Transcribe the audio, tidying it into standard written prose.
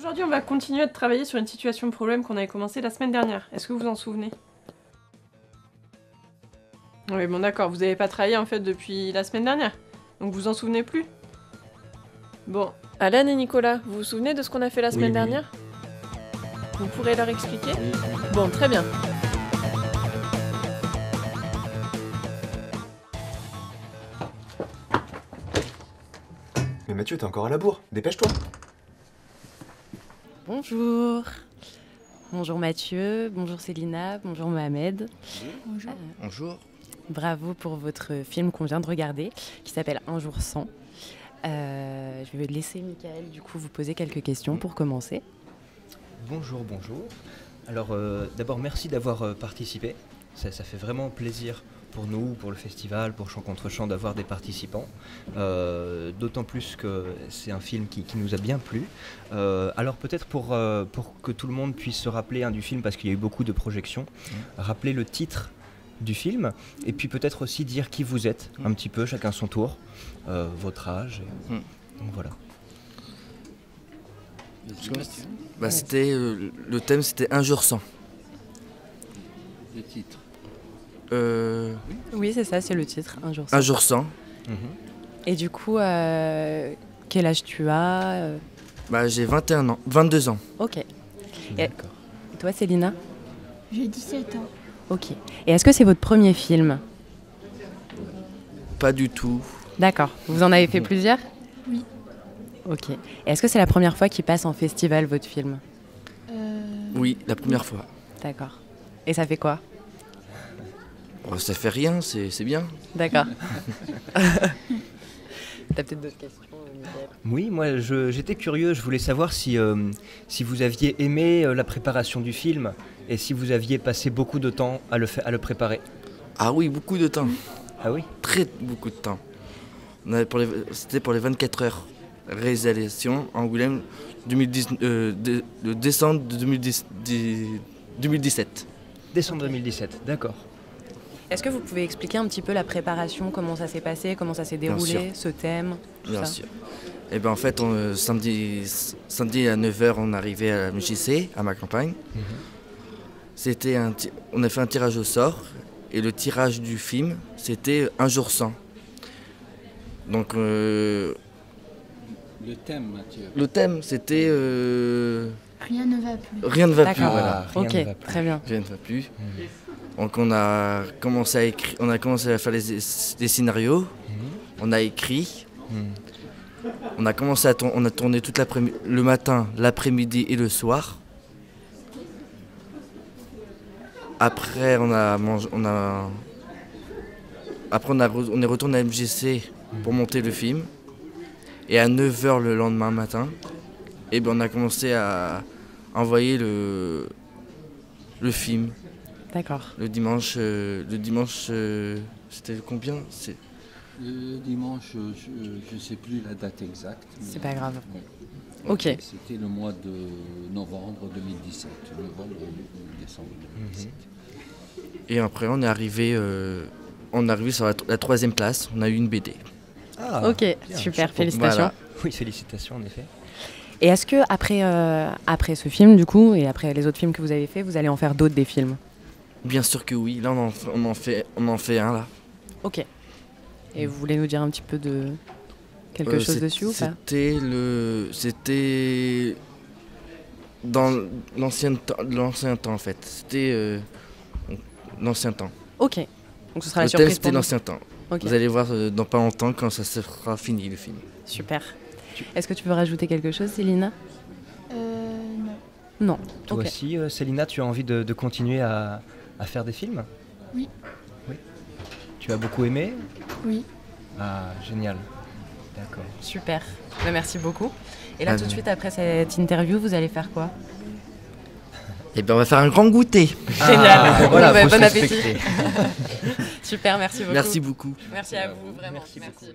Aujourd'hui, on va continuer de travailler sur une situation de problème qu'on avait commencé la semaine dernière. Est-ce que vous vous en souvenez? Oui, bon d'accord, vous n'avez pas travaillé en fait depuis la semaine dernière. Donc vous vous en souvenez plus? Bon, Alan et Nicolas, vous vous souvenez de ce qu'on a fait la semaine dernière? Vous pourrez leur expliquer? Bon, très bien. Mais Mathieu, t'es encore à la bourre, dépêche-toi. Bonjour. Bonjour Mathieu, bonjour Célina, bonjour Mohamed. Bonjour. Bonjour. Bravo pour votre film qu'on vient de regarder, qui s'appelle Un jour sans. Je vais laisser Michael du coup vous poser quelques questions pour commencer. Bonjour. Alors d'abord merci d'avoir participé. Ça fait vraiment plaisir pour nous, pour le festival, pour Chant contre Chant d'avoir des participants. D'autant plus que c'est un film qui nous a bien plu. Alors peut-être pour que tout le monde puisse se rappeler du film, parce qu'il y a eu beaucoup de projections, rappeler le titre du film, et puis peut-être aussi dire qui vous êtes, un petit peu, chacun son tour, votre âge. Donc voilà. C'était le thème, c'était Un jour sans. Le titre. Oui, c'est ça, c'est le titre, Un jour sans. Un jour sans. Et du coup, quel âge tu as J'ai 21 ans, 22 ans. Ok. Et D'accord. toi, Célina? J'ai 17 ans. Ok. Et est-ce que c'est votre premier film? Pas du tout. D'accord. Vous en avez fait plusieurs? Oui. Ok. Et est-ce que c'est la première fois qu'il passe en festival, votre film? Oui, la première fois. D'accord. Et ça fait quoi? Oh, ça fait rien, c'est bien. D'accord. T'as peut-être d'autres questions, Michael? Oui, moi j'étais curieux, je voulais savoir si vous aviez aimé la préparation du film et si vous aviez passé beaucoup de temps à le préparer. Ah oui, beaucoup de temps. Ah oui? Très beaucoup de temps. C'était pour les 24 heures. Réalisation Angoulême 2010, de décembre de 2017. Décembre 2017, d'accord. Est-ce que vous pouvez expliquer un petit peu la préparation, comment ça s'est passé, comment ça s'est déroulé, ce thème, tout Bien ça? sûr. Et ben en fait, samedi à 9h, on arrivait à la MJC, à ma campagne. On a fait un tirage au sort, et le tirage du film, c'était Un jour sans. Donc Le thème, Mathieu. le thème, c'était Rien ne va plus. Rien ne va plus. D'accord. Voilà. Rien Ok, ne va plus. très bien. Rien ne va plus. Donc on a commencé à écrire, on a commencé à faire des scénarios. On a écrit. On a commencé on a tourné toute le matin, l'après-midi et le soir. Après on est retourné à MJC pour monter le film. Et à 9h le lendemain matin, on a commencé à envoyer le film. D'accord. Le dimanche, c'était combien? Le dimanche, je ne sais plus la date exacte. C'est pas grave. Oui. Ok. C'était le mois de novembre 2017. Novembre ou décembre 2017. Et après, on est arrivé sur la 3e place. On a eu une BD. Ah, Ok, bien, super, chapeau. félicitations. Voilà. Oui, félicitations en effet. Et est-ce que après ce film, du coup, et après les autres films que vous avez fait, vous allez en faire d'autres des films? Bien sûr que oui. Là, on en fait un là. Ok. Et vous voulez nous dire un petit peu de quelque chose dessus ou pas? C'était dans l'ancien temps en fait. C'était l'ancien temps. Ok. Donc ce sera la Le thème, surprise c'était pour nous. l'ancien temps. Ok. Vous allez voir dans pas longtemps quand ça sera fini le film. Super. Est-ce que tu veux rajouter quelque chose, Célina? Non. Non. Toi Ok. aussi, Célina, tu as envie de continuer à faire des films? Oui. Oui. Tu as beaucoup aimé? Oui. Ah, génial. D'accord. Super. Ben, merci beaucoup. Et là, Ah, tout de suite après cette interview, vous allez faire quoi? Et bien, on va faire un grand goûter. Génial. Voilà, Ben, faut bon se appétit. respecter. Super, merci beaucoup. Merci beaucoup. Merci à vous, vraiment. Merci beaucoup.